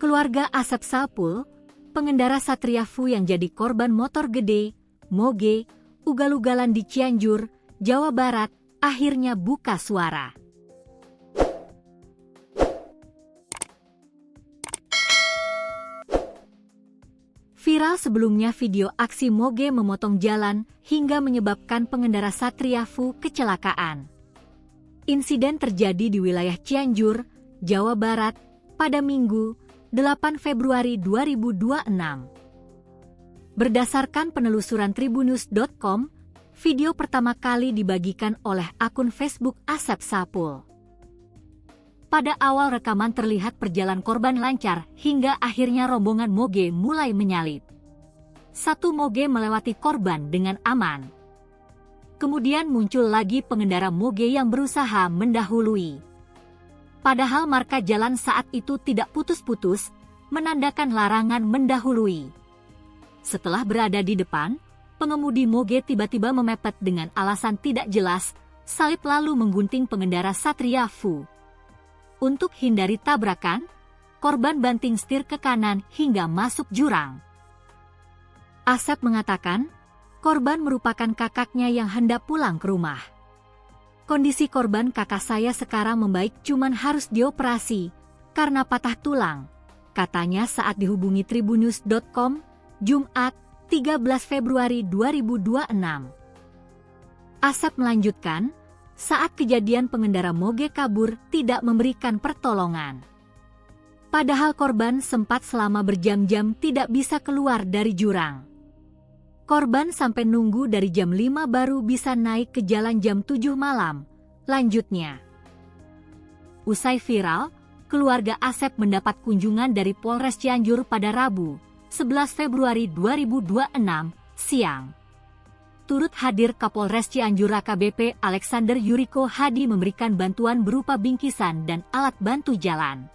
Keluarga Asep Sapul, pengendara Satria Fu yang jadi korban motor gede, moge, ugal-ugalan di Cianjur, Jawa Barat, akhirnya buka suara. Viral sebelumnya video aksi moge memotong jalan hingga menyebabkan pengendara Satria Fu kecelakaan. Insiden terjadi di wilayah Cianjur, Jawa Barat, pada Minggu, 8 Februari 2026. Berdasarkan penelusuran tribunnews.com, video pertama kali dibagikan oleh akun Facebook Asep Sapul. Pada awal rekaman terlihat perjalanan korban lancar hingga akhirnya rombongan moge mulai menyalip. Satu moge melewati korban dengan aman. Kemudian muncul lagi pengendara moge yang berusaha mendahului. Padahal marka jalan saat itu tidak putus-putus, menandakan larangan mendahului. Setelah berada di depan, pengemudi moge tiba-tiba memepet dengan alasan tidak jelas, salib lalu menggunting pengendara Satria Fu. Untuk hindari tabrakan, korban banting setir ke kanan hingga masuk jurang. Asep mengatakan, korban merupakan kakaknya yang hendak pulang ke rumah. Kondisi korban kakak saya sekarang membaik, cuman harus dioperasi karena patah tulang, katanya saat dihubungi tribunnews.com, Jumat, 13 Februari 2026. Asep melanjutkan, saat kejadian pengendara moge kabur tidak memberikan pertolongan. Padahal korban sempat selama berjam-jam tidak bisa keluar dari jurang. Korban sampai nunggu dari jam 5 baru bisa naik ke jalan jam 7 malam, lanjutnya. Usai viral, keluarga Asep mendapat kunjungan dari Polres Cianjur pada Rabu, 11 Februari 2026, siang. Turut hadir Kapolres Cianjur AKBP Alexander Yuriko Hadi memberikan bantuan berupa bingkisan dan alat bantu jalan.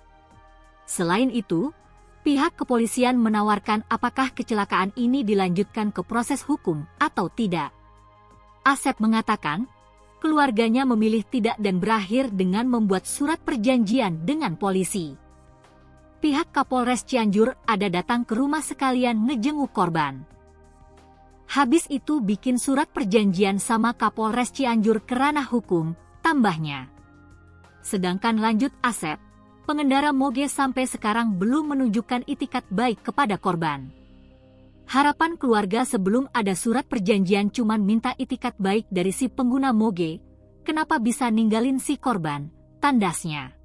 Selain itu, pihak kepolisian menawarkan apakah kecelakaan ini dilanjutkan ke proses hukum atau tidak. Asep mengatakan, keluarganya memilih tidak dan berakhir dengan membuat surat perjanjian dengan polisi. Pihak Kapolres Cianjur ada datang ke rumah sekalian ngejenguk korban. Habis itu bikin surat perjanjian sama Kapolres Cianjur ke ranah hukum, tambahnya. Sedangkan lanjut Asep, pengendara moge sampai sekarang belum menunjukkan itikat baik kepada korban. Harapan keluarga sebelum ada surat perjanjian cuman minta itikat baik dari si pengguna moge, kenapa bisa ninggalin si korban, tandasnya.